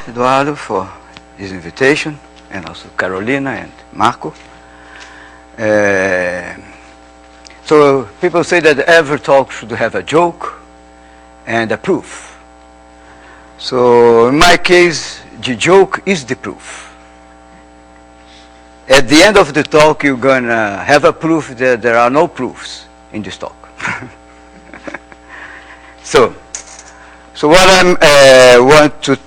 Eduardo, for this invitation, and also Carolina and Marco. So people say that every talk should have a joke and a proof. So in my case, the joke is the proof. At the end of the talk, you're going to have a proof that there are no proofs in this talk. So what I want to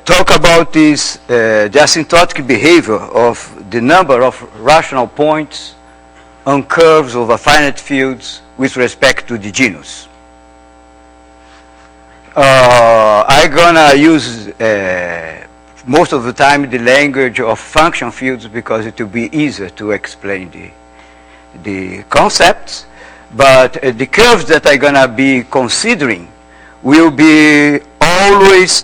talk about is the asymptotic behavior of the number of rational points on curves over finite fields with respect to the genus. I'm going to use most of the time the language of function fields because it will be easier to explain the concepts. But the curves that I'm going to be considering will be always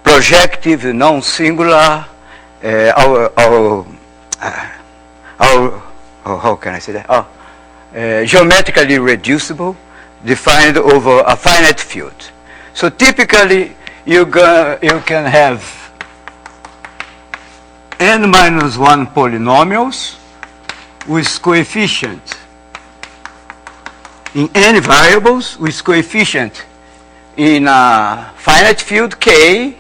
projective, non-singular, how can I say that? Geometrically reducible, defined over a finite field. So typically, you can have n minus 1 polynomials with coefficient in n variables, with coefficient in a finite field K,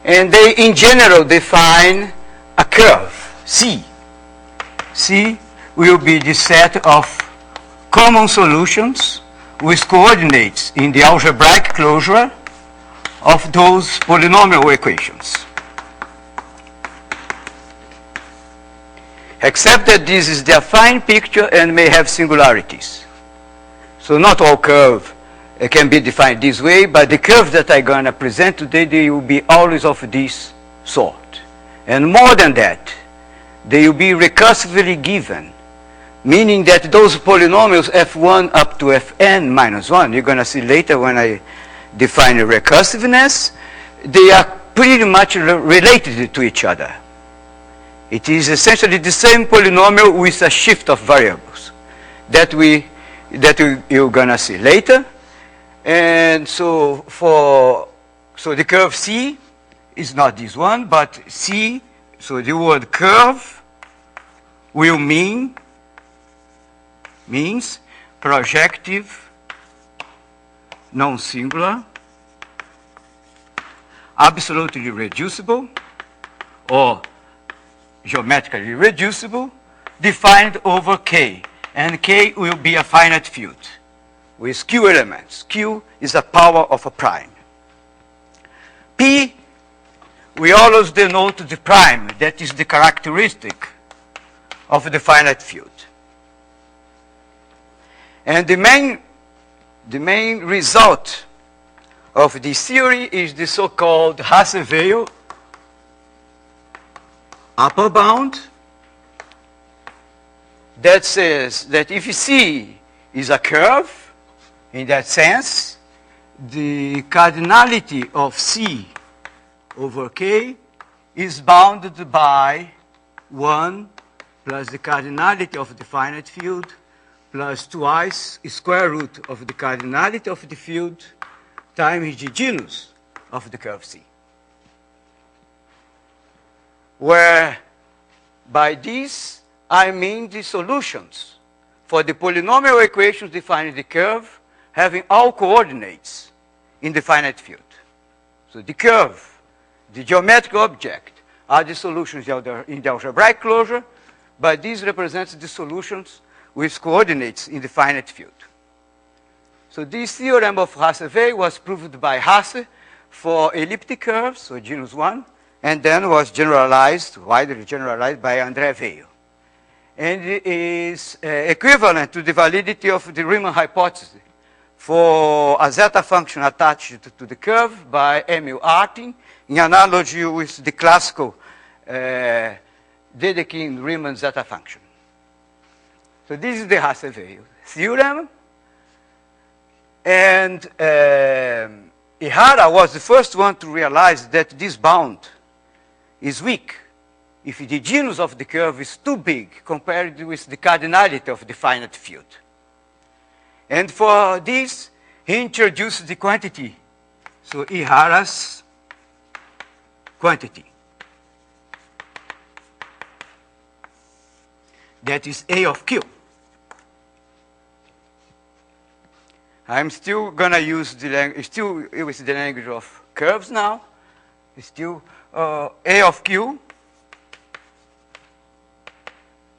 and they in general define a curve, C. C will be the set of common solutions with coordinates in the algebraic closure of those polynomial equations. Except that this is the affine picture and may have singularities. So not all curve can be defined this way, but the curves that I'm going to present today, they will be always of this sort. And more than that, they will be recursively given, meaning that those polynomials f1 up to fn minus 1, you're going to see later when I define recursiveness, they are pretty much related to each other. It is essentially the same polynomial with a shift of variables that you're going to see later. And so the curve C is not this one, but C, so the word curve will means projective, non-singular, absolutely reducible, or geometrically reducible, defined over K. And K will be a finite field with Q elements. Q is a power of a prime. P, we always denote the prime. That is the characteristic of the finite field. And the main result of this theory is the so-called Hasse-Weil upper bound that says that if C is a curve, in that sense, the cardinality of C over K is bounded by 1 plus the cardinality of the finite field plus twice square root of the cardinality of the field times the genus of the curve C. Where by this I mean the solutions for the polynomial equations defining the curve having all coordinates in the finite field. So the curve, the geometric object, are the solutions in the algebraic closure, but this represents the solutions with coordinates in the finite field. So this theorem of Hasse-Weil was proved by Hasse for elliptic curves, so genus 1, and then was generalized, widely generalized by André Weil. And it is equivalent to the validity of the Riemann hypothesis for a zeta function attached to the curve by Emil Artin, in analogy with the classical Dedekind-Riemann zeta function. So this is the Hasse-Weil theorem. And Ihara was the first one to realize that this bound is weak if the genus of the curve is too big compared with the cardinality of the finite field. And for this, he introduced the quantity So Ihara's quantity. That is A of Q. I'm still going to use the language, still with the language of curves now. It's still A of Q.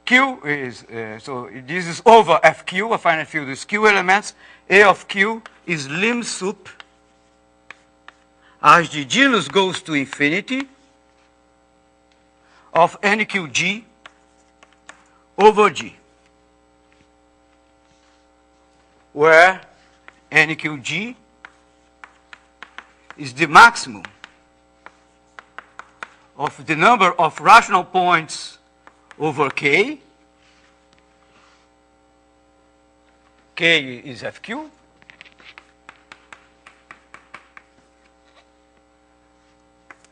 Q is, so this is over FQ, a finite field with Q elements. A of Q is lim sup as the genus goes to infinity of NQG over G, where NQG is the maximum of the number of rational points over K. K is FQ.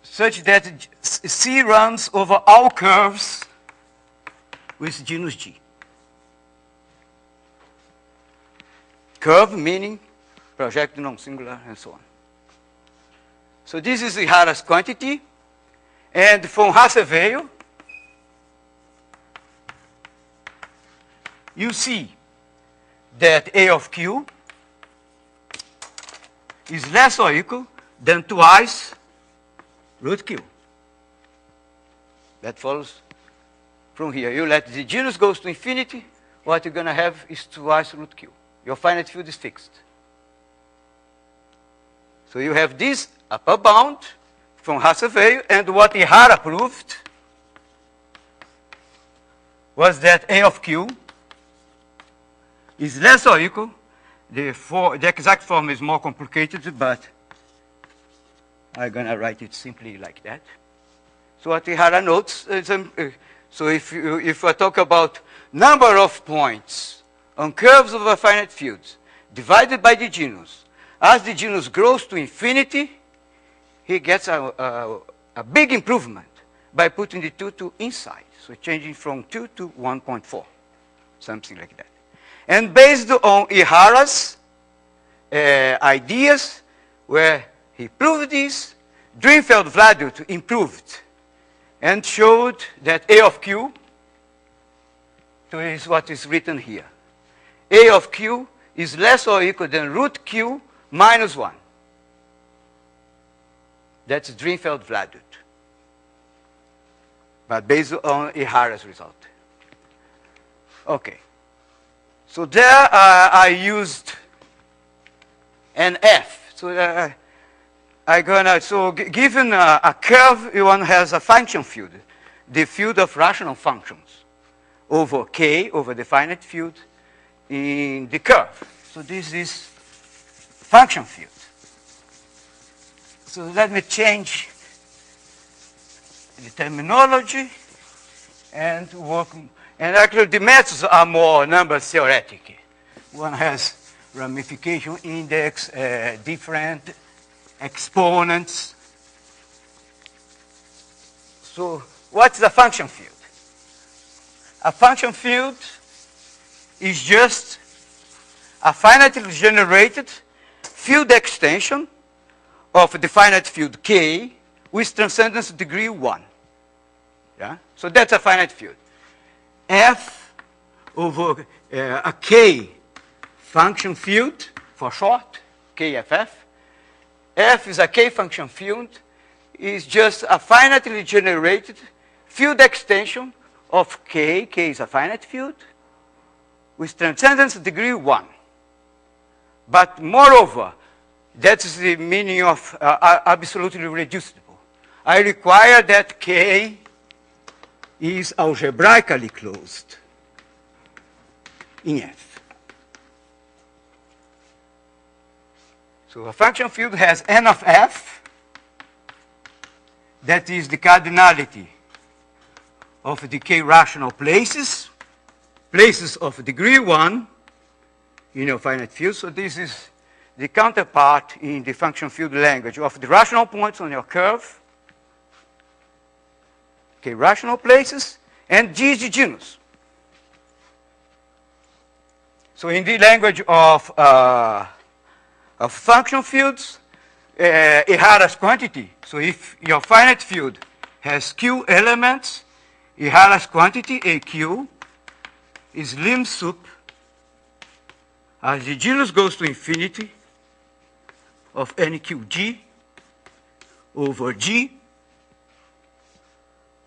Such that C runs over all curves with genus G. Curve meaning projected non-singular and so on. So this is Ihara's quantity. And from Hasselveil, you see that A of Q is less or equal than twice root Q. That follows from here. You let the genus goes to infinity, what you're going to have is twice root Q. Your finite field is fixed. So you have this upper bound from Hasselveil, and what Ihara proved was that A of Q is less or equal. The exact form is more complicated, but I'm going to write it simply like that. So what Ihara notes is, so if I talk about number of points on curves of a finite field divided by the genus, as the genus grows to infinity, he gets a big improvement by putting the 2 to inside. So changing from 2 to 1.4, something like that. And based on Ihara's ideas, where he proved this, Drinfeld-Vladeut improved and showed that A of Q is what is written here. A of Q is less or equal than root Q minus 1. That's Drinfeld-Vladeut, but based on Ihara's result. Okay. So there I used an F. So given a curve, one has a function field, the field of rational functions over K, over the finite field in the curve. So this is function field. So let me change the terminology and work. And actually, the methods are more number theoretic. One has ramification index, different exponents. So what's a function field? A function field is just a finitely generated field extension of the finite field K with transcendence degree 1. Yeah? So that's a finite field. F over a K function field, for short, KFF. F is a K function field, is just a finitely generated field extension of K. K is a finite field with transcendence degree 1. But moreover, that's the meaning of absolutely reducible. I require that K is algebraically closed in F. So a function field has n of F, that is the cardinality of the K rational places of degree 1 in your finite field. So this is the counterpart in the function field language of the rational points on your curve, K rational places, and G is the genus. So in the language of function fields, a Harris quantity. So if your finite field has Q elements, a Harris quantity, AQ, is lim sup as the genus goes to infinity of NQG over G,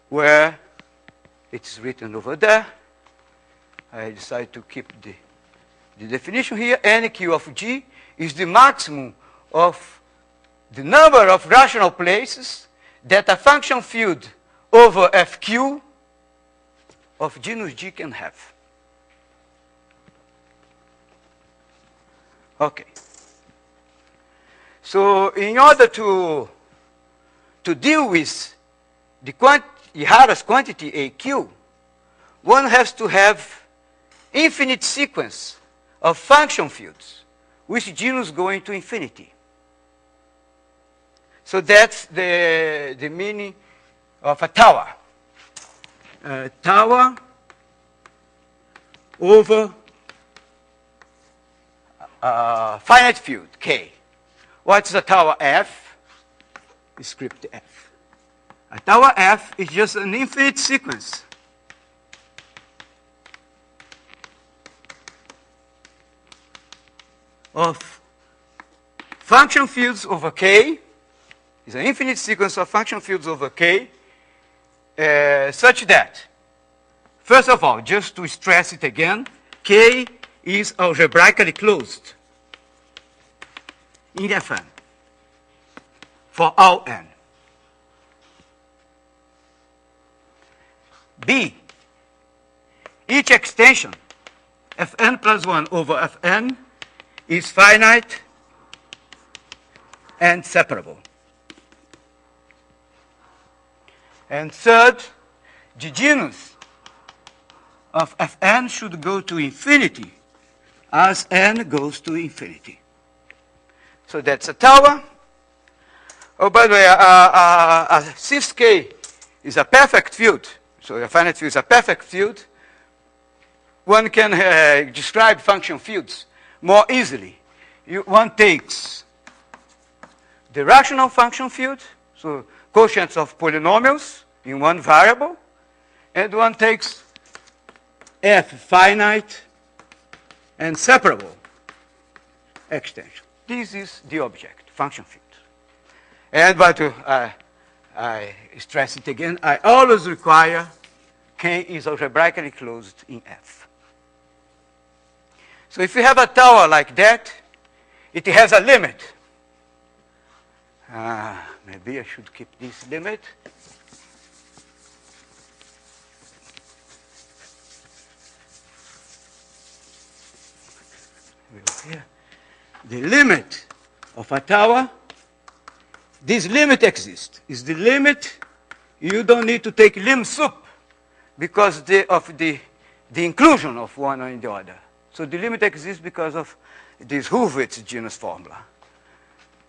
where it's written over there. I decided to keep the definition here. NQ of G is the maximum of the number of rational places that a function field over FQ of genus G can have. Okay. So in order to deal with the Harris quantity AQ, one has to have infinite sequence of function fields with genus going to infinity. So that's the meaning of a tower. Tower over finite field, K. What's a tower F? Script F. A tower F is just an infinite sequence of function fields over K. It's an infinite sequence of function fields over K, such that, first of all, just to stress it again, K is algebraically closed in Fn for all n. B, each extension, Fn plus 1 over Fn, is finite and separable. And third, the genus of Fn should go to infinity as n goes to infinity. So that's a tower. Oh, by the way, since K is a perfect field, so a finite field is a perfect field, one can describe function fields more easily. One takes the rational function field, so quotients of polynomials in one variable, and one takes F finite and separable extension. This is the object, function field. And but I stress it again, I always require K is algebraically closed in F. So if you have a tower like that, it has a limit. Maybe I should keep this limit. Here. The limit of a tower, this limit exists. Is the limit, you don't need to take lim sup because of the inclusion of one in the other. So the limit exists because of this Hurwitz genus formula.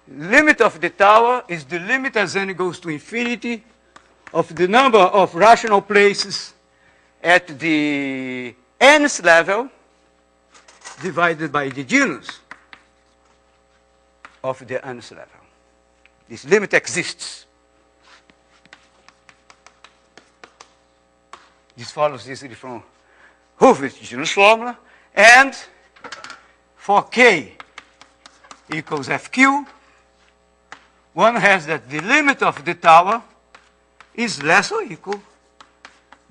Limit of the tower is the limit as n goes to infinity of the number of rational places at the nth level divided by the genus of the nth level. This limit exists. This follows easily from Hurwitz genus formula. And for K equals FQ, one has that the limit of the tower is less or equal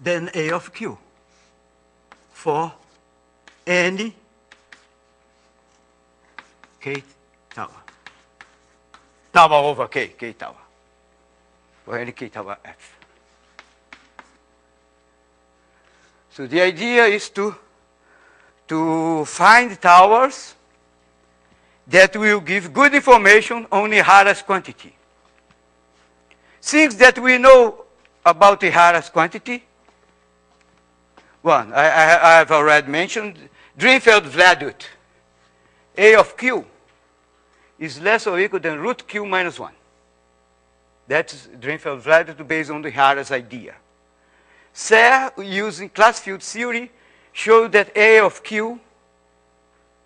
than A of Q for any K tower. Tower over K, K tower. For any K tower F. So the idea is to find towers that will give good information on the Harris quantity. Things that we know about the Harris quantity. One, I have already mentioned, Drinfeld-Vladuit. A of Q is less or equal than root Q minus 1. That's Drinfeld-Vladuit based on the Harris idea. Serre, using class field theory, showed that A of Q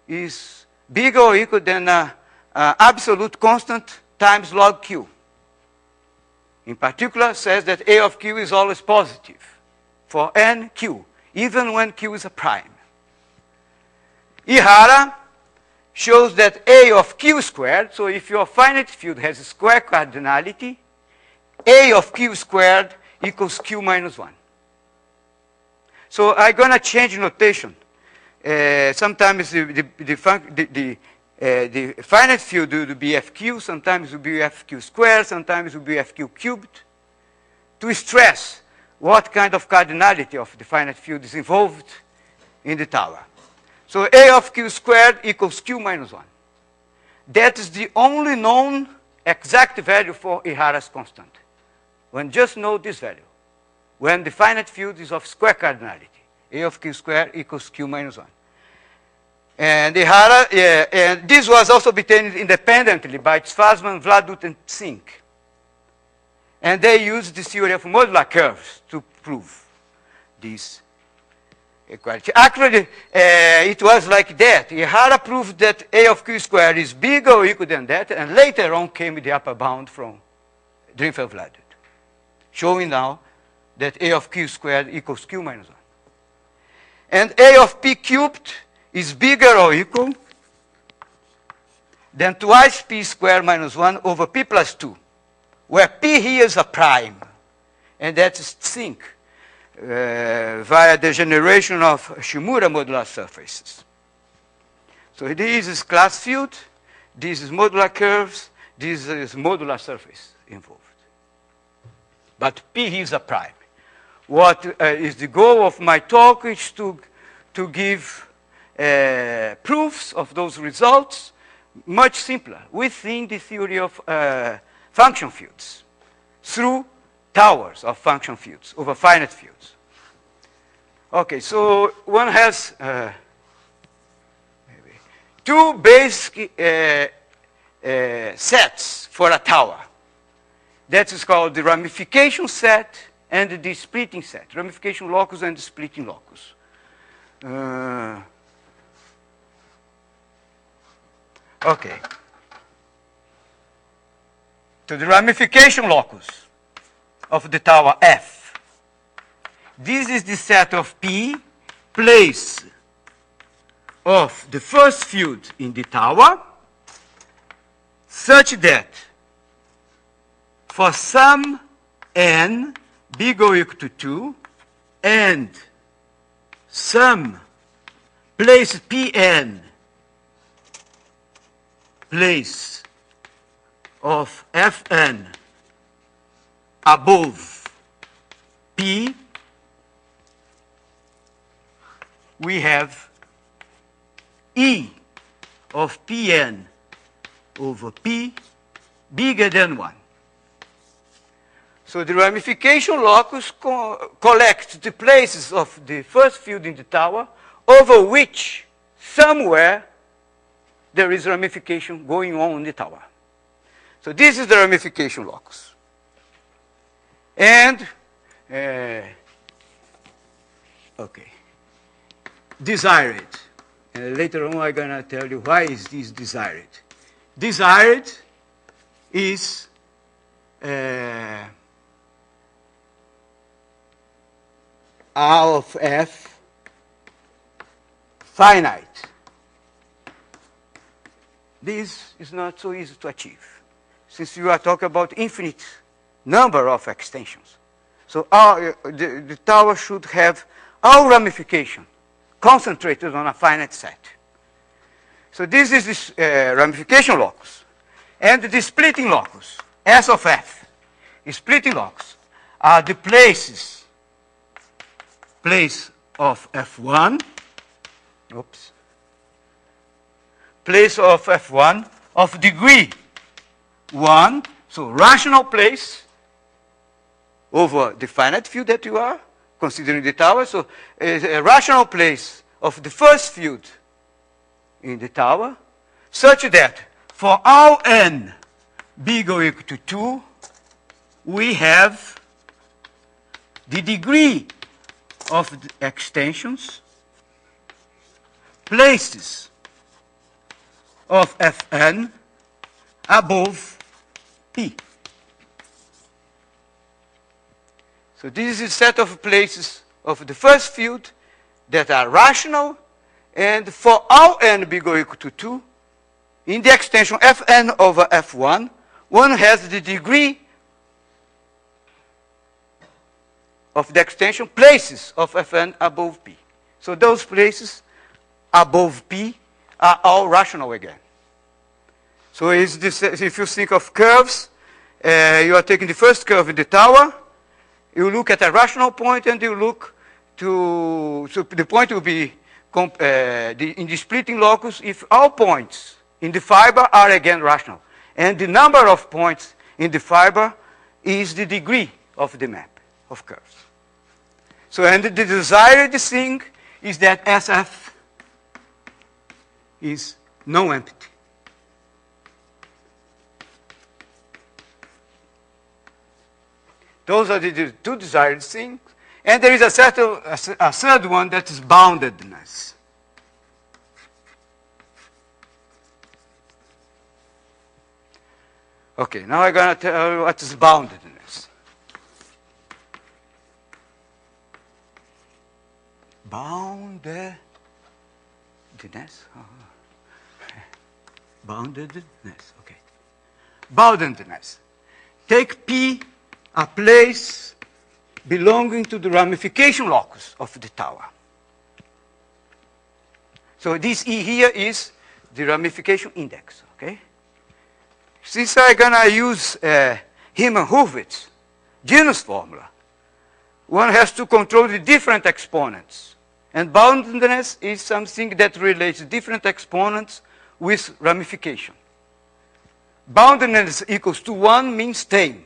is bigger or equal than an absolute constant times log Q. In particular, says that A of Q is always positive for n Q, even when Q is a prime. Ihara shows that A of Q squared, so if your finite field has a square cardinality, A of Q squared equals Q minus 1. So I'm going to change notation. Sometimes the finite field will be FQ, sometimes it will be FQ squared, sometimes it will be FQ cubed, to stress what kind of cardinality of the finite field is involved in the tower. So A of Q squared equals Q minus 1. That is the only known exact value for Ihara's constant. One just know this value. When the finite field is of square cardinality, A of Q squared equals Q minus 1. And Ihara, and this was also obtained independently by Schwarzman, Vladut, and Sink. And they used the theory of modular curves to prove this equality. Actually, it was like that. Ihara proved that A of Q squared is bigger or equal than that, and later on came the upper bound from Drinfeld-Vladut, showing now that A of Q squared equals Q minus 1. And A of P cubed is bigger or equal than twice P squared minus 1 over P plus 2, where P here is a prime, and that's Sink, via the generation of Shimura modular surfaces. So this is class field, this is modular curves, this is modular surface involved. But P is a prime. What is the goal of my talk is to give proofs of those results much simpler within the theory of function fields through towers of function fields over finite fields. Okay, so one has two basic sets for a tower. That is called the ramification set and the splitting set. Ramification locus and the splitting locus. Okay. To the ramification locus of the tower F. This is the set of P, place of the first field in the tower, such that for some n bigger or equal to 2, and some place Pn, place of Fn above P, we have E of Pn over P bigger than 1. So the ramification locus collects the places of the first field in the tower over which somewhere there is ramification going on in the tower. So this is the ramification locus. And, okay, desired. Later on I'm going to tell you why is this desired. Desired is R of F finite. This is not so easy to achieve, since you are talking about infinite number of extensions. So the tower should have all ramification concentrated on a finite set. So this is the ramification locus. And the splitting locus, S of F, splitting locus, are the place of F1, place of F1 of degree 1, so rational place over the finite field that you are considering the tower. So a rational place of the first field in the tower, such that for all n bigger or equal to 2, we have the degree of the extensions, places of Fn above P. So this is a set of places of the first field that are rational, and for all n bigger or equal to 2, in the extension Fn over F1, one has the degree of the extension places of Fn above P. So those places above P are all rational again. So is this, if you think of curves, you are taking the first curve in the tower, you look at a rational point, and you look to, so the point will be in the splitting locus if all points in the fiber are again rational. And the number of points in the fiber is the degree of the map of curves. So, and the desired thing is that SF is non-empty. Those are the two desired things. And there is a third one that is boundedness. Okay, now I'm going to tell you what is boundedness. Boundedness. Boundedness, okay. Boundedness. Take P, a place belonging to the ramification locus of the tower. So this E here is the ramification index, okay? Since I'm going to use Riemann-Hurwitz genus formula, one has to control the different exponents. And boundedness is something that relates different exponents with ramification. Boundedness equals to 1 means tame.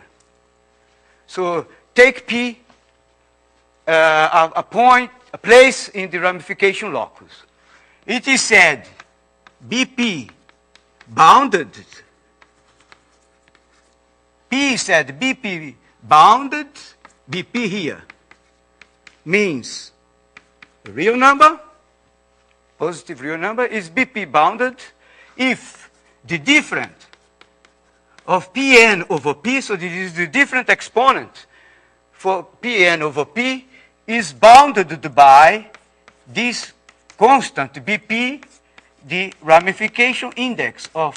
So take P, a point, a place in the ramification locus. It is said BP bounded. P said BP bounded, BP here means real number, positive real number, is BP bounded if the different of Pn over P, so this is the different exponent for Pn over P, is bounded by this constant Bp, the ramification index of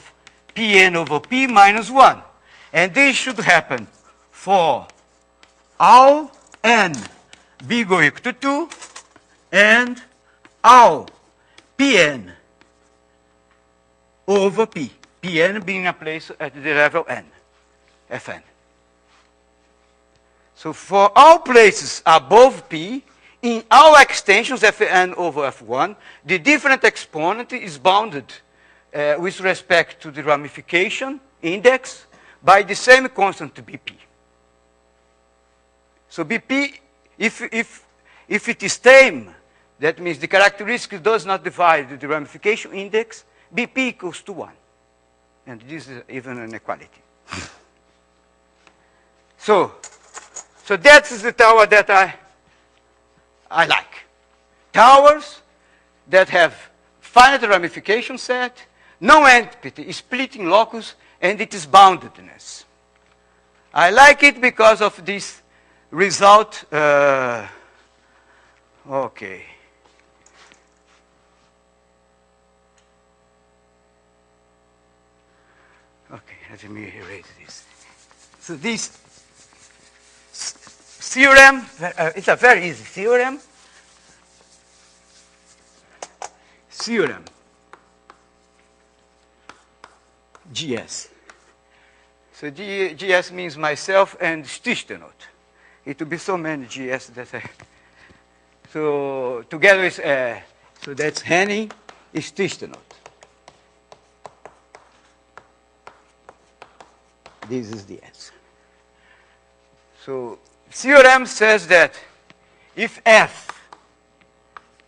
Pn over P minus 1. And this should happen for all n bigger or equal to 2 and all Pn over P. Pn being a place at the level n, Fn. So for all places above P, in all extensions Fn over F1, the different exponent is bounded with respect to the ramification index by the same constant Bp. So Bp, if it is tame, that means the characteristic does not divide the ramification index, Bp equals to 1. And this is even an equality. So that is the tower that I like. Towers that have finite ramification set, no entity, splitting locus, and it is boundedness. I like it because of this result. Okay. Okay, let me erase this. So this theorem, it's a very easy theorem. Theorem GS. So GS means myself and Stichtenot. It will be so many GS that so together is so that's Henning is Stichtenot. This is the S. So theorem says that if F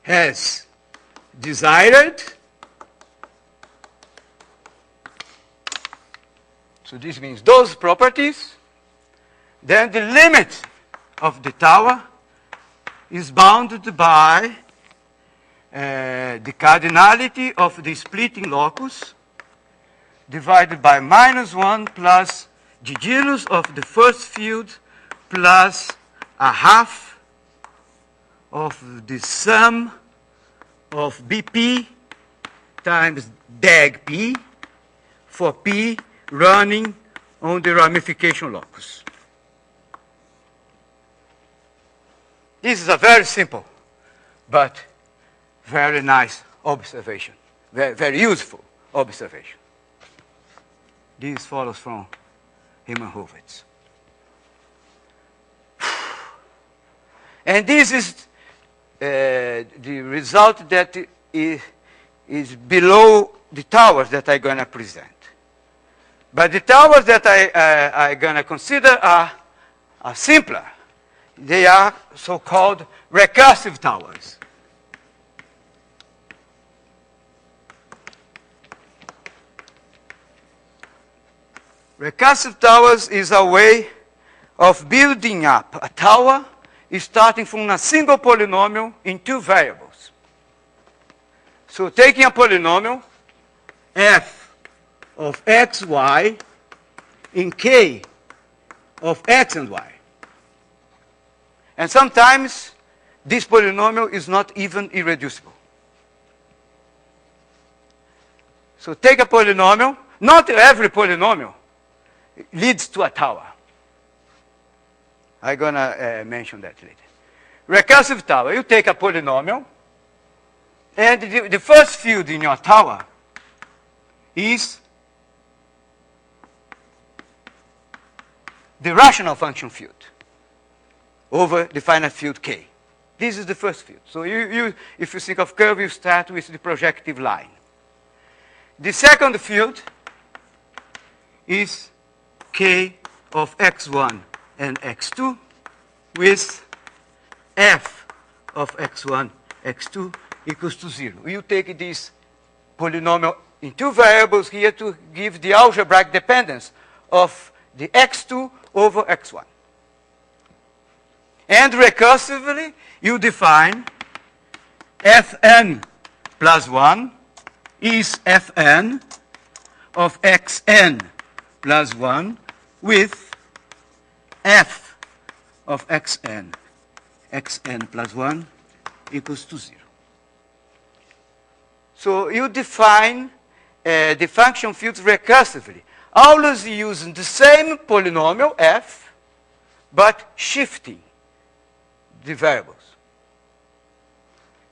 has desired, so this means those properties, then the limit of the tower is bounded by the cardinality of the splitting locus divided by -1 plus the genus of the first field plus a half of the sum of BP times dag P for P running on the ramification locus. This is a very simple but very nice observation, very useful observation. This follows from Emmanuel. And this is the result that is below the towers that I'm going to present. But the towers that I'm going to consider are simpler. They are so-called recursive towers. Recursive towers is a way of building up a tower starting from a single polynomial in two variables. So taking a polynomial, f of x, y, in k of x and y. And sometimes this polynomial is not even irreducible. So take a polynomial. Not every polynomial leads to a tower. I'm going to mention that later. Recursive tower, you take a polynomial, and the first field in your tower is the rational function field over the finite field k. This is the first field. So if you think of curve, you start with the projective line. The second field is k of x1 and x2 with f of x1, x2 equals to 0. You take this polynomial in two variables here to give the algebraic dependence of the x2 over x1. And recursively, you define fn plus 1 is fn of xn plus 1 with f of xn plus 1 equals to 0. So you define the function fields recursively, always using the same polynomial f, but shifting the variables.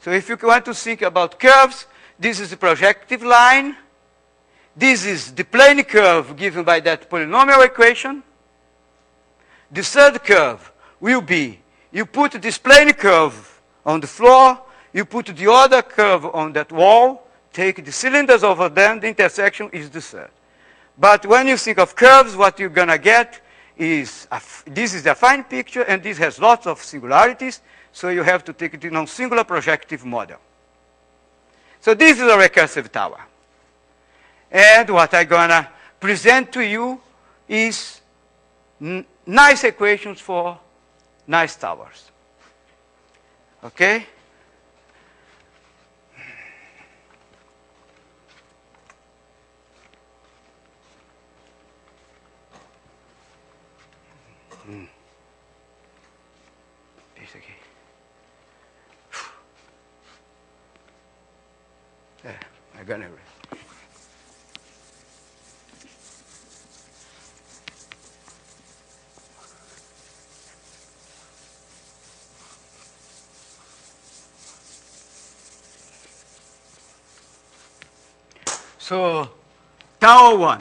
So if you want to think about curves, this is the projective line. This is the plane curve given by that polynomial equation. The third curve will be, you put this plane curve on the floor, you put the other curve on that wall, take the cylinders over them, the intersection is the third. But when you think of curves, what you're going to get is, this is a fine picture, and this has lots of singularities, so you have to take it in a singular projective model. So this is a recursive tower. And what I'm going to present to you is nice equations for nice towers. Okay? This again. Yeah, I'm going to. So, tower 1.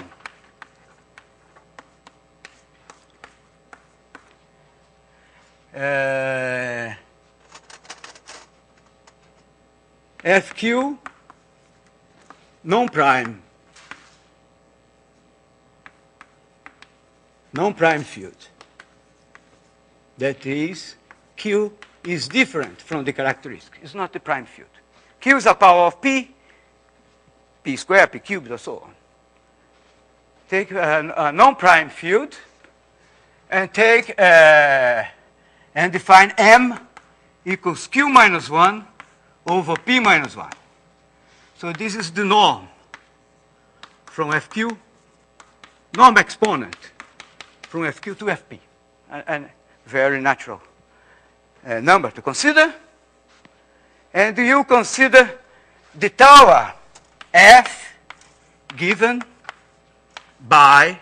FQ non-prime field. That is, Q is different from the characteristic. It's not the prime field. Q is a power of P, P squared, P cubed, or so on. Take a non-prime field and take and define M equals Q minus 1 over P minus 1. So this is the norm from FQ, norm exponent from FQ to FP. And very natural number to consider. And you consider the tower F given by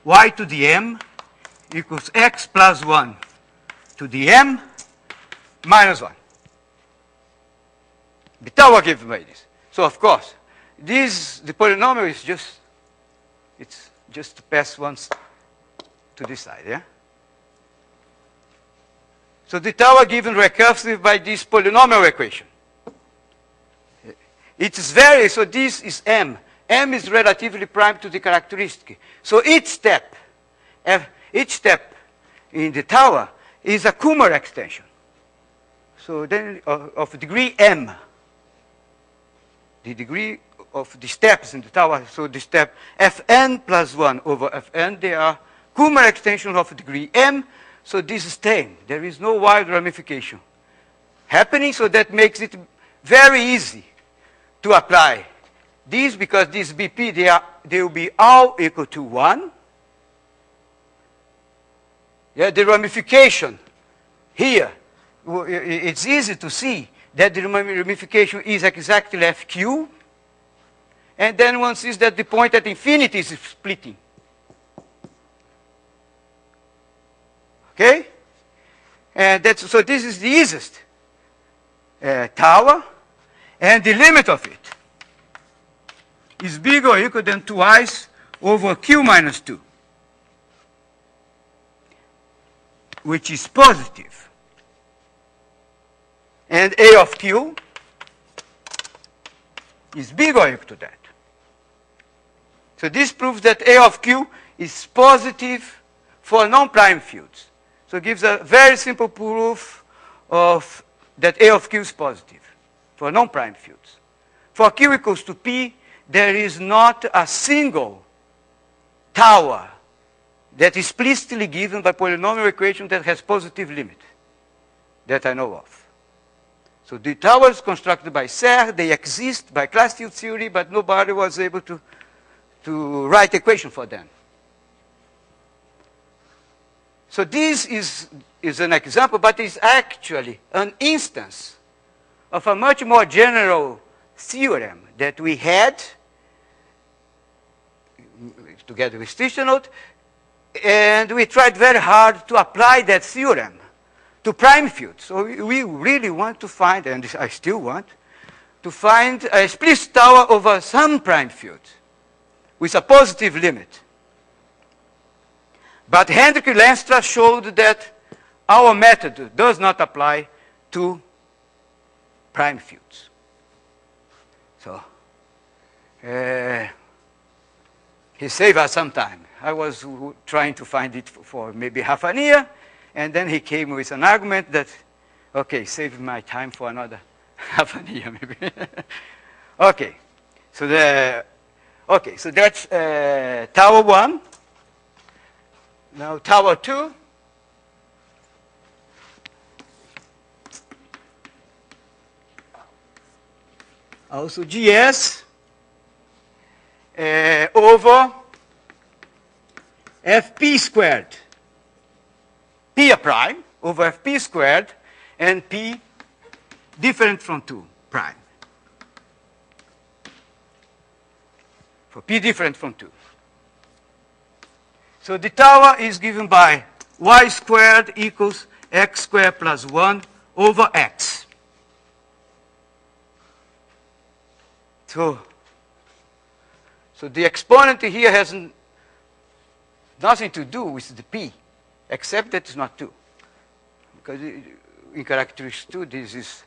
y to the m equals x plus 1 to the m minus 1. The tower given by this. So of course, the polynomial is just to pass once to this side, yeah? So the tower given recursive by this polynomial equation. It is so this is m. M is relatively prime to the characteristic. So each step in the tower is a Kummer extension. So then of degree m. The degree of the steps in the tower, so the step Fn plus 1 over Fn, they are Kummer extensions of degree m. So this is staying. There is no wild ramification happening, so that makes it very easy to apply these, because these BP, they will be all equal to 1. Yeah, the ramification here, it's easy to see that the ramification is exactly FQ. And then one sees that the point at infinity is splitting. Okay? And so this is the easiest tower. And the limit of it is bigger or equal than twice over Q minus 2, which is positive. And A of Q is bigger or equal to that. So this proves that A of Q is positive for non-prime fields. So it gives a very simple proof of that A of Q is positive for non-prime fields. For Q equals to P, there is not a single tower that is explicitly given by polynomial equation that has positive limit that I know of. So the towers constructed by Serre, they exist by class field theory, but nobody was able to write equation for them. So this is an example, but it's actually an instance of a much more general theorem that we had together with Stichenot, and we tried very hard to apply that theorem to prime fields. So we really want to find, and I still want, to find a explicit tower over some prime field with a positive limit. But Hendrik Lenstra showed that our method does not apply to prime fields. So he saved us some time. I was trying to find it for maybe half an year, and then he came with an argument that, okay, save my time for another half an year maybe. Okay, so that's tower 1. Now tower 2. Also GS over FP squared. P a prime over FP squared, and P different from 2 prime. For P different from 2. So the tower is given by y squared equals x squared plus 1 over x. So the exponent here has nothing to do with the P, except that it's not 2. Because in characteristic 2, this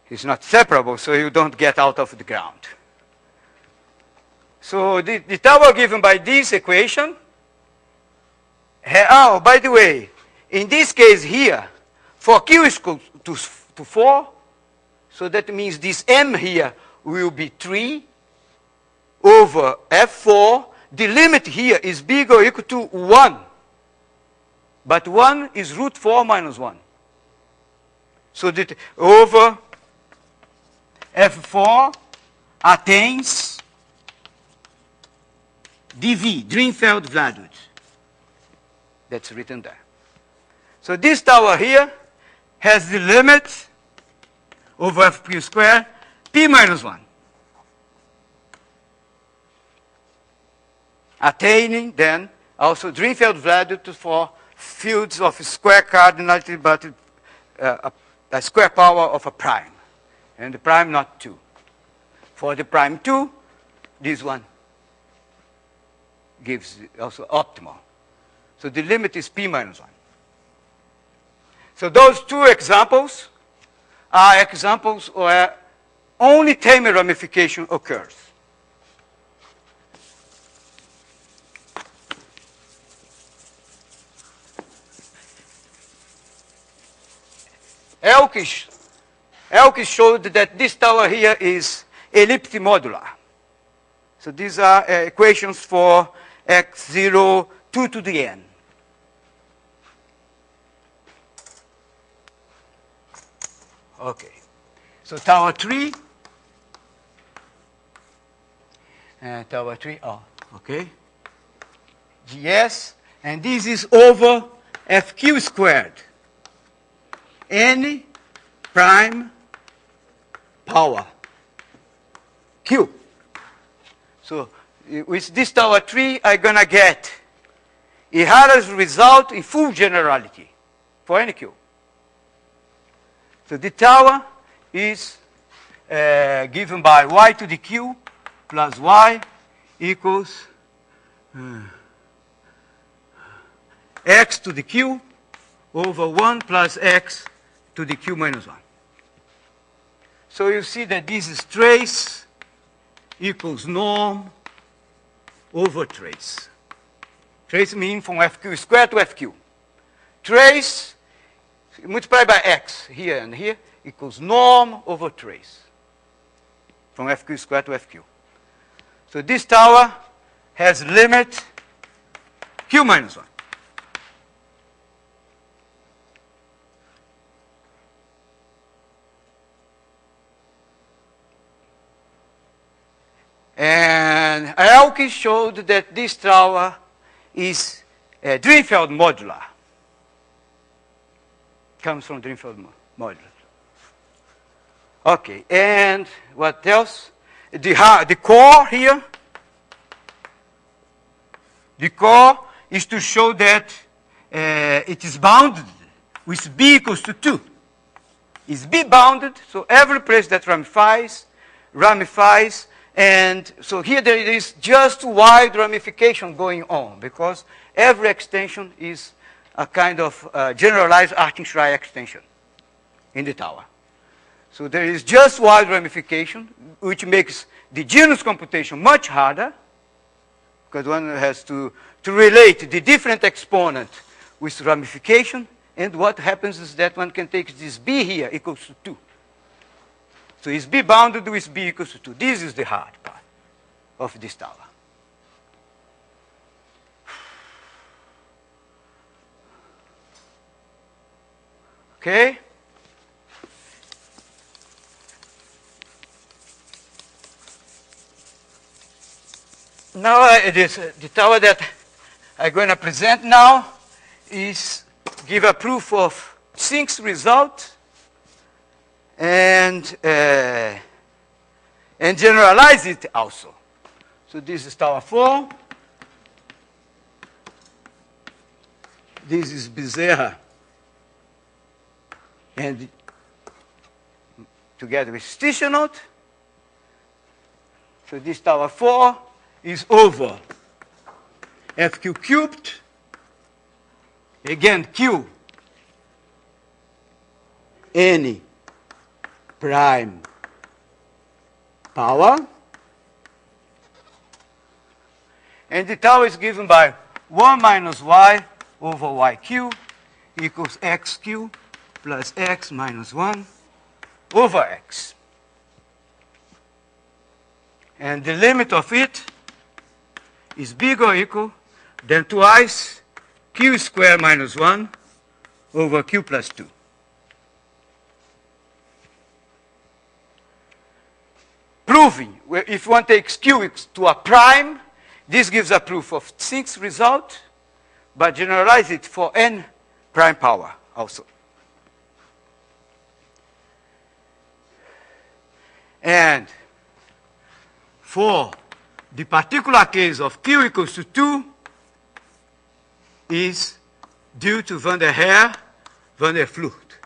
is not separable, so you don't get out of the ground. So the tower given by this equation, oh, by the way, in this case here, for Q is equal to 4, so that means this M here will be 3 over F4. The limit here is bigger or equal to 1. But 1 is root 4 minus 1. So that over F4 attains dv, Drinfeld-Vladuc. That's written there. So this tower here has the limit over fq squared, p minus 1. Attaining then also Drinfeld-Vladuc for fields of square cardinality, but a square power of a prime, and the prime not 2. For the prime 2, this one gives also optimal. So the limit is p minus 1. So those two examples are examples where only Tamer ramification occurs. Elke showed that this tower here is elliptic modular. So these are equations for x0, 2 to the n. Okay. So tower 3. Tower 3, oh, okay. GS, and this is over fq squared. N prime power q. So with this tower 3, I'm going to get Ihara's result in full generality for any q. So the tower is given by y to the q plus y equals x to the q over 1 plus x to the q minus 1. So you see that this is trace equals norm over trace. Trace means from fq squared to fq. Trace multiplied by x here and here equals norm over trace from fq squared to fq. So this tower has limit q minus 1. And Elke showed that this tower is Drinfeld modular. Comes from Drinfeld modular. Okay, and what else? The core here. The core is to show that it is bounded with b equals to 2. Is b bounded? So every place that ramifies, and so here there is just wide ramification going on because every extension is a kind of generalized Artin-Schrei extension in the tower. So there is just wide ramification, which makes the genus computation much harder because one has to relate the different exponent with ramification, and what happens is that one can take this b here equals to 2. So is b bounded with b equals to 2. This is the hard part of this tower. Okay? Now it is the tower that I'm going to present now is give a proof of sinks result and generalize it also. So this is tower 4. This is Bezerra and together with Stichenote. So this tower 4 is over fq cubed, again q, any prime power, and the tower is given by 1 minus y over yq equals xq plus x minus 1 over x. And the limit of it is bigger or equal than twice q squared minus 1 over q plus 2. Proving, if one takes q to a prime, This gives a proof of 6 result, but generalize it for n prime power also. And for the particular case of Q equals to 2 is due to van der Vlucht.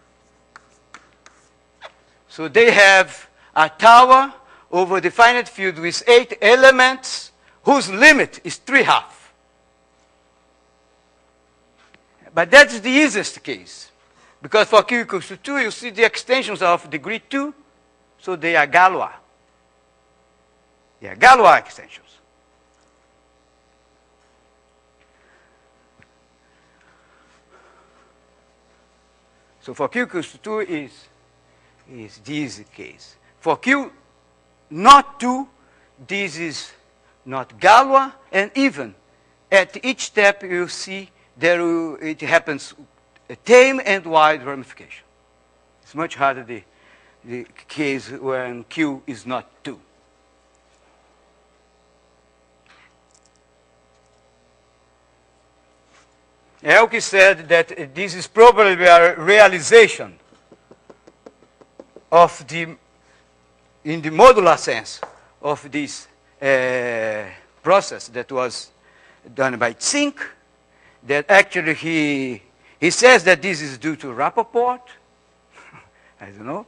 So they have a tower over the finite field with 8 elements whose limit is 3/2. But that's the easiest case. Because for Q equals to 2, you see the extensions of degree 2, so they are Galois. They are Galois extensions. So for Q equals to 2 is this case. For Q not 2, this is not Galois, and even at each step you see it happens a tame and wide ramification. It's much harder the case when Q is not 2. Elke said that this is probably a realization of in the modular sense of this process that was done by Zink, that actually he says that this is due to Rappaport. I don't know.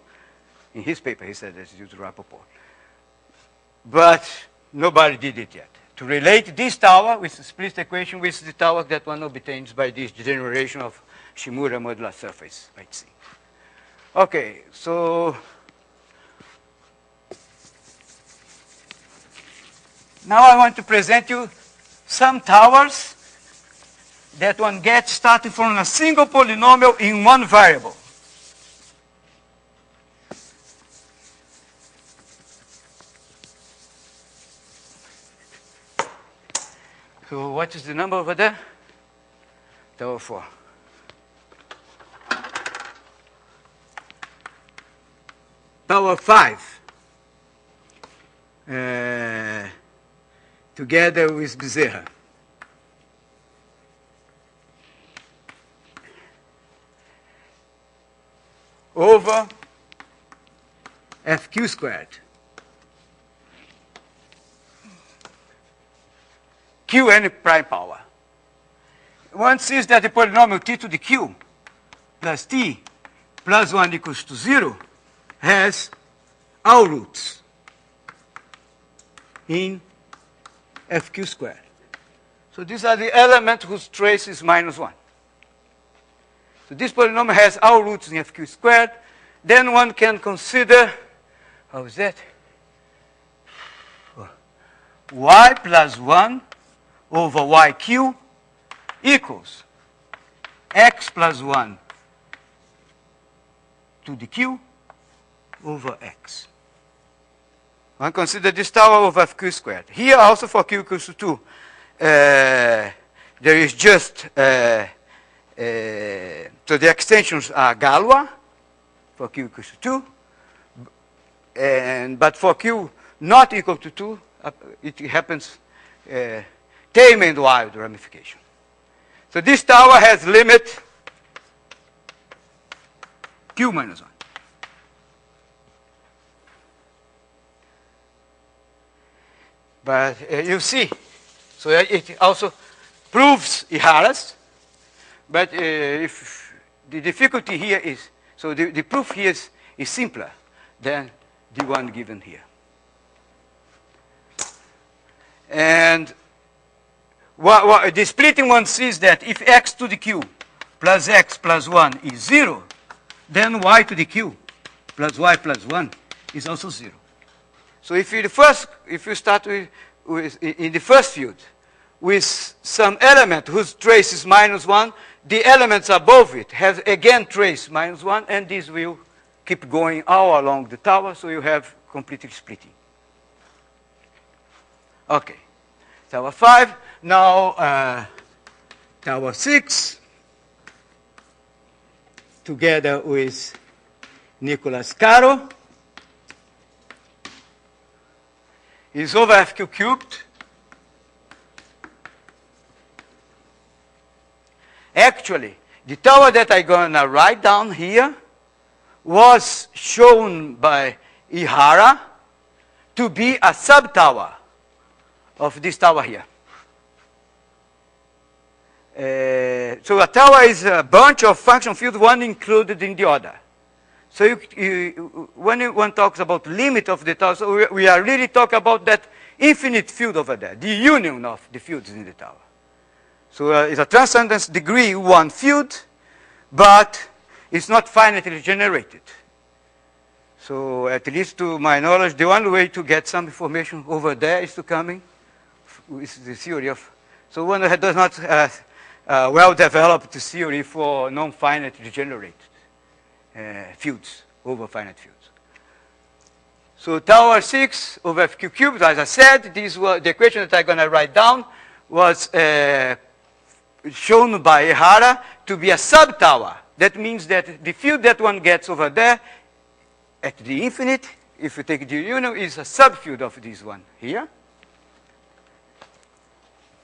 In his paper he said it's due to Rappaport. But nobody did it yet. To relate this tower with the split equation with the tower that one obtains by this generation of Shimura modular surface by Zink. Okay, so now I want to present you some towers that one gets starting from a single polynomial in one variable. So what is the number over there? Tower 4. Tower 5. Together with Bezerra. Over FQ squared. Qn prime power. One sees that the polynomial t to the q plus t plus 1 equals to 0 has all roots in FQ squared. So these are the elements whose trace is minus 1. So this polynomial has all roots in FQ squared. Then one can consider, how is that? Y plus 1 over yq equals x plus 1 to the q over x. One consider this tower of FQ squared. Here also for q equals to 2, there is just, so the extensions are Galois for q equals to 2, but for q not equal to 2, it happens tame and wide ramification. So this tower has limit q minus 1. But you see, so it also proves Ihara's, but if the difficulty here is, so the proof here is simpler than the one given here. And the splitting one sees that if x to the q plus x plus 1 is 0, then y to the q plus y plus 1 is also 0. So if you start with in the first field with some element whose trace is minus 1, the elements above it have again trace minus 1, and this will keep going all along the tower, so you have completely splitting. Okay. Tower 5. Now, tower 6, together with Nicolas Caro, is over FQ cubed Actually, the tower that I'm going to write down here was shown by Ihara to be a sub-tower of this tower here. So a tower is a bunch of function fields, one included in the other. So when one talks about limit of the tower, so we are really talking about that infinite field over there, the union of the fields in the tower. So it's a transcendence degree 1 field, but it's not finitely generated. So at least to my knowledge, the only way to get some information over there is to come in with the theory of, so one does not well-developed theory for non-finitely generated fields over finite fields. So tower 6 over FQ cubed, as I said, this was the equation that I'm going to write down was shown by Ihara to be a sub-tower. That means that the field that one gets over there at the infinite, if you take the union, is a subfield of this one here.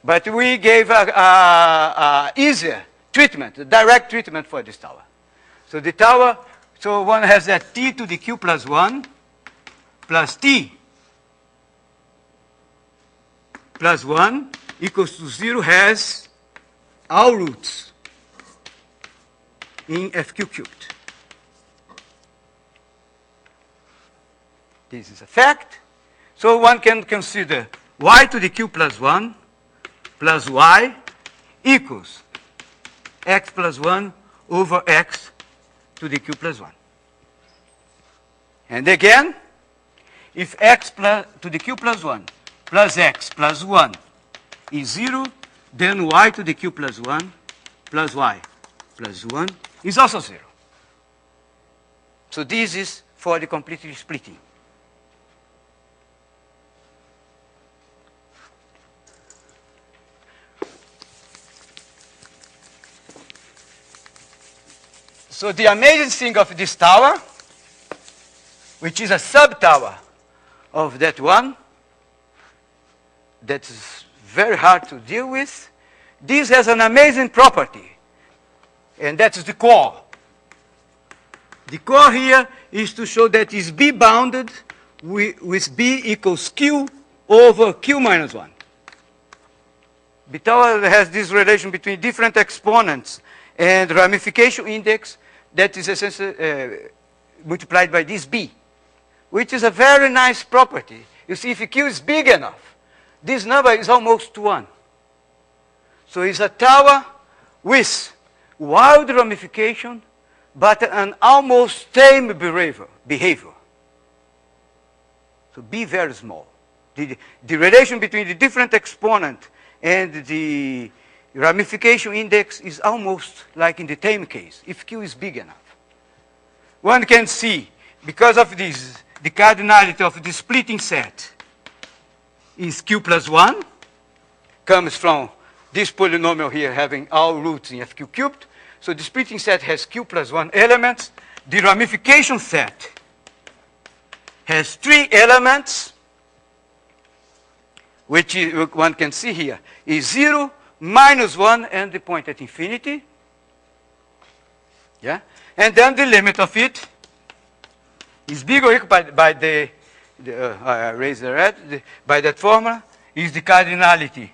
But we gave a easier treatment, a direct treatment for this tower. So the tower, so one has that t to the q plus 1 plus t plus 1 equals to 0 has all roots in FQ cubed. This is a fact. So one can consider y to the q plus 1 plus y equals x plus 1 over x to the q plus 1. And again, if x to the q plus 1 plus x plus 1 is 0, then y to the q plus 1 plus y plus 1 is also 0. So this is for the completely splitting. So the amazing thing of this tower, which is a sub-tower of that one, that is very hard to deal with, this has an amazing property, and that is the core. The core here is to show that is B bounded with B equals Q over Q minus 1. The tower has this relation between different exponents and ramification index that is essentially multiplied by this B, which is a very nice property. You see, if Q is big enough, this number is almost 1. So it's a tower with wild ramification, but an almost tame behavior. So be very small. The relation between the different exponent and the ramification index is almost like in the tame case, if Q is big enough. One can see, because of this, the cardinality of the splitting set is Q plus 1, comes from this polynomial here having all roots in FQ cubed. So the splitting set has Q plus 1 elements. The ramification set has 3 elements, which one can see here is 0, minus 1, and the point at infinity. Yeah? And then the limit of it is big or equal by the I raise the red, by that formula, is the cardinality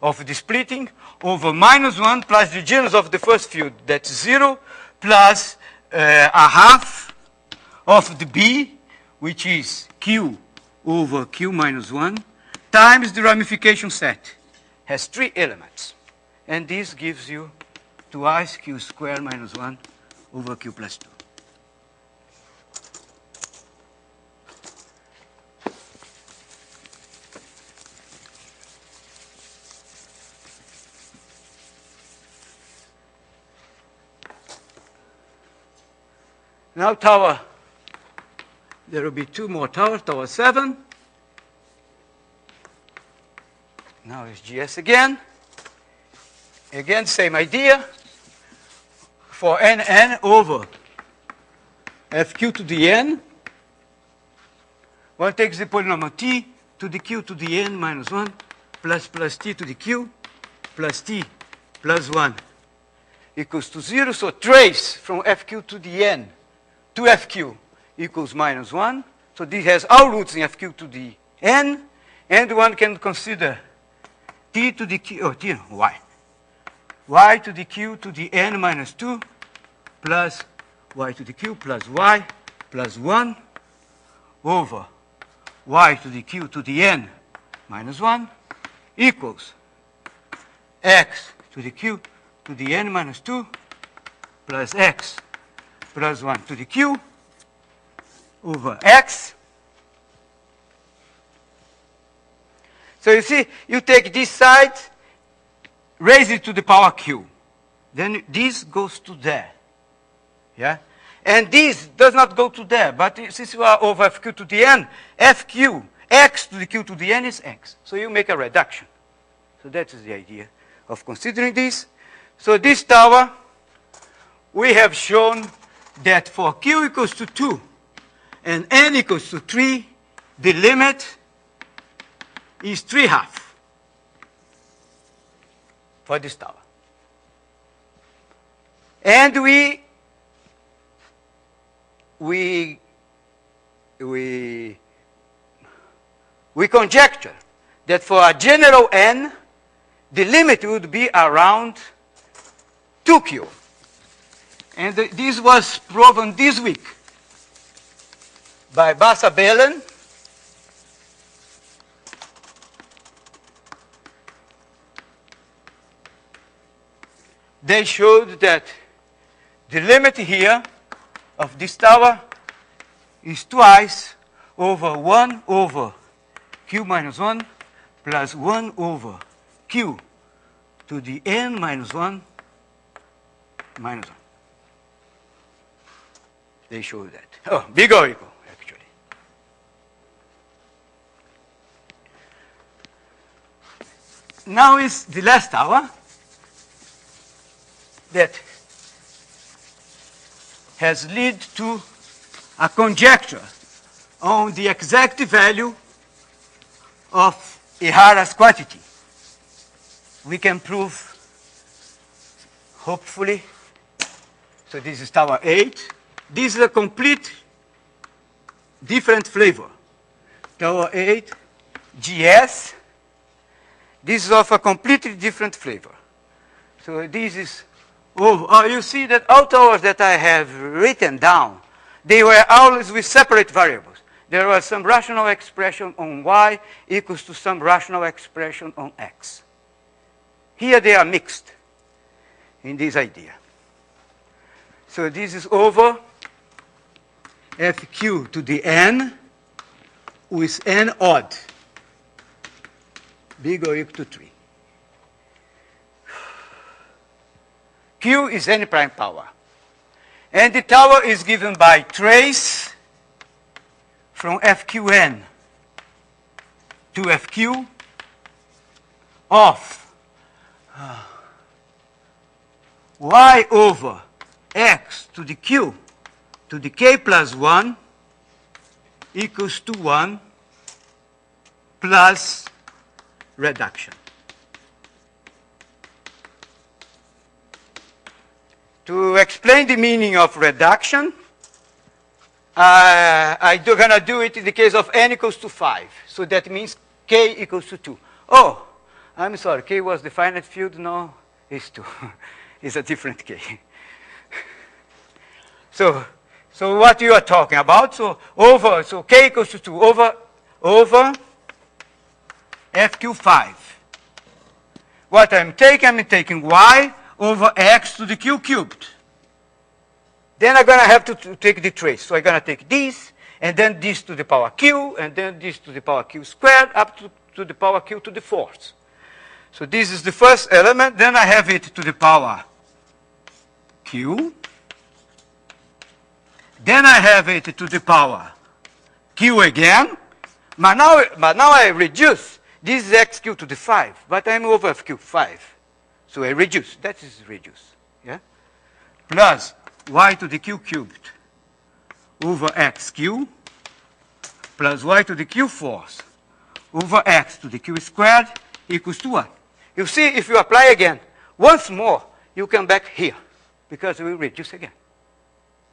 of the splitting over minus 1 plus the genus of the first field, that's 0, plus a half of the B, which is Q over Q minus 1, times the ramification set. Has 3 elements. And this gives you twice Q squared minus 1 over Q plus 2. Now tower, there will be 2 more towers, tower 7. Now it's GS again. Again, same idea. For n over fq to the n, one takes the polynomial t to the q to the n minus 1 plus t to the q plus t plus 1 equals to 0. So trace from FQ to the n to FQ equals minus 1. So this has all roots in FQ to the n. And one can consider t to the q, oh, t, y. Y to the q to the n minus 2 plus y to the q plus y plus 1 over y to the q to the n minus 1 equals x to the q to the n minus 2 plus x plus 1 to the q over x. So you see, you take this side, raise it to the power q. Then this goes to there. Yeah? And this does not go to there, but since you are over fq to the n, fq, x to the q to the n is x. So you make a reduction. So that is the idea of considering this. So this tower, we have shown that for q equals to 2 and n equals to 3, the limit is 3/2 for this tower. And we conjecture that for a general n, the limit would be around 2q. And this was proven this week by Bassa-Belen. They showed that the limit here of this tower is twice over 1 over q minus 1 plus 1 over q to the n minus 1 minus 1. They show that. Oh, big or equal, actually. Now is the last tower that has led to a conjecture on the exact value of Ihara's quantity. We can prove, hopefully, so this is tower 8. This is a complete different flavor. Tower 8, GS. This is of a completely different flavor. So this is, you see that all towers that I have written down, they were always with separate variables. There was some rational expression on y equals to some rational expression on x. Here they are mixed in this idea. So this is over fq to the n with n odd, big or equal to 3. Q is n prime power. And the tower is given by trace from fqn to fq of y over x to the q to the k plus 1 equals to 1 plus reduction. To explain the meaning of reduction, I'm going to do it in the case of n equals to 5. So that means k equals to 2. Oh, I'm sorry, k was the finite field. No, it's 2. It's a different k. So what you are talking about, so k equals to 2 over fq5. What I'm taking y over x to the q cubed. Then I'm going to have to take the trace. So I'm going to take this, and then this to the power q, and then this to the power q squared, up to the power q to the 4th. So this is the first element. Then I have it to the power q. Then I have it to the power q again. But now I reduce. This is xq to the 5, but I'm over fq5. So I reduce. That is reduce. Yeah? Plus y to the q cubed over xq plus y to the q fourth over x to the q squared equals to 1. You see, if you apply again, once more, you come back here, because we reduce again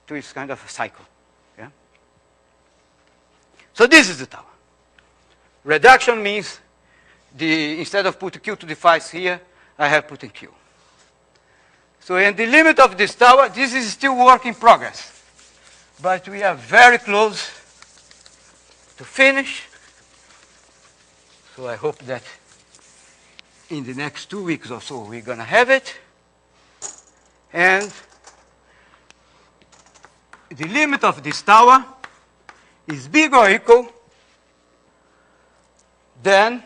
to this kind of a cycle. Yeah? So this is the tower. Reduction means instead of putting Q to the 5 here, I have put in Q. So in the limit of this tower, this is still work in progress. But we are very close to finish. So I hope that in the next 2 weeks or so, we're going to have it. And the limit of this tower is big or equal than,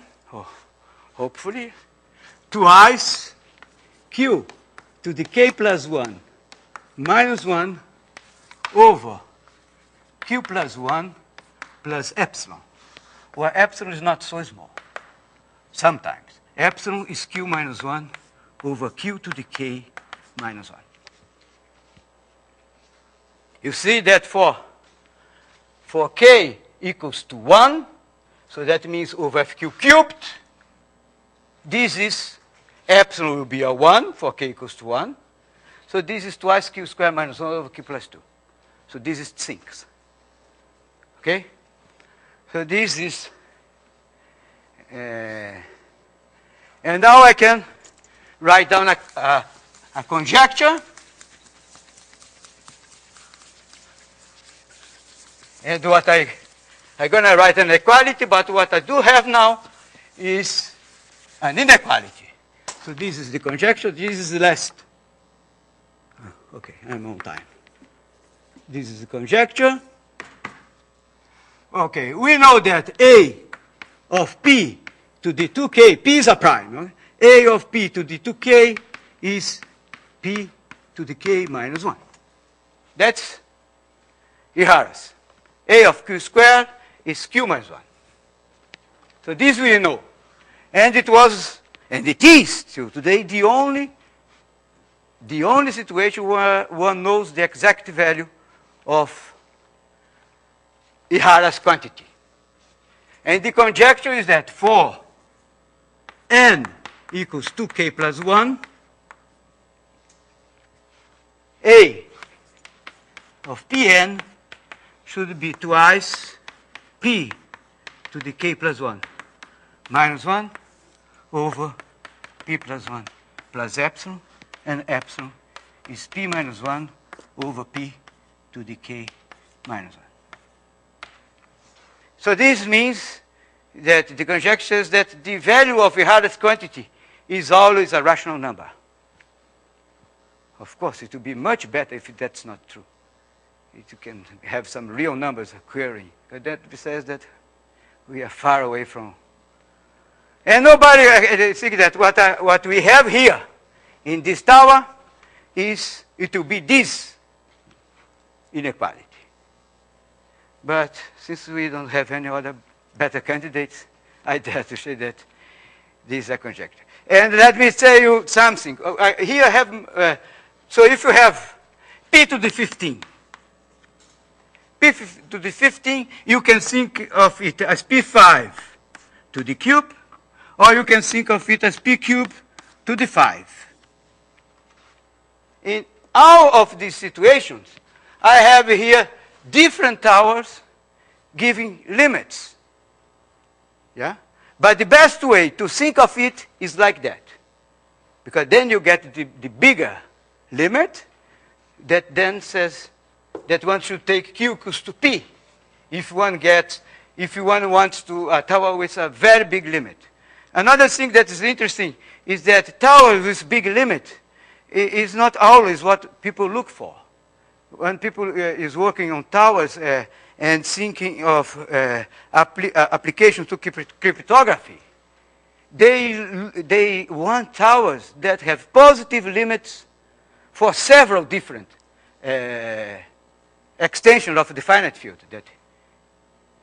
hopefully, twice Q to the K plus 1 minus 1 over Q plus 1 plus epsilon, where epsilon is not so small. Sometimes. Epsilon is Q minus 1 over Q to the K minus 1. You see that for K equals to 1, so that means over FQ cubed, this is, epsilon will be a 1 for K equals to 1. So this is twice Q squared minus 1 over Q plus 2. So this is sinks. Okay? So this is, and now I can write down a conjecture. And what I'm going to write an equality, but what I do have now is an inequality. So this is the conjecture, this is the last. Okay, I'm on time. This is the conjecture. Okay, we know that A of P to the 2K, P is a prime. Okay? A of P to the 2K is P to the K minus 1. That's Ihara's. A of Q squared is Q minus 1. So this we know. And it was, and it is till today, the only situation where one knows the exact value of Ihara's quantity. And the conjecture is that for n equals 2k plus 1, A of Pn should be twice P to the k plus 1 minus 1 over P plus 1 plus epsilon, and epsilon is P minus 1 over P to the k minus 1. So this means that the conjecture says that the value of Ihara's quantity is always a rational number. Of course, it would be much better if that's not true. You can have some real numbers occurring. But that says that we are far away from. And nobody thinks that what we have here in this tower is, it will be this inequality. But since we don't have any other better candidates, I dare to say that this is a conjecture. And let me tell you something. Here I have, so if you have P to the 15, P to the 15, you can think of it as P5 to the cube, or you can think of it as P cube to the 5. In all of these situations, I have here different towers giving limits. Yeah? But the best way to think of it is like that. Because then you get the bigger limit that then says that one should take Q equals to P if one wants to a tower with a very big limit. Another thing that is interesting is that towers with big limit is not always what people look for. When people is working on towers and thinking of applications to cryptography, they want towers that have positive limits for several different extensions of the finite field.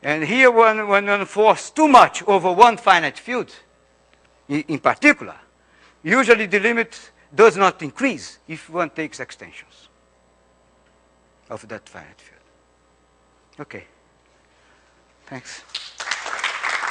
And here when one forces too much over one finite field, in particular, usually the limit does not increase if one takes extensions of that finite field. Okay. Thanks.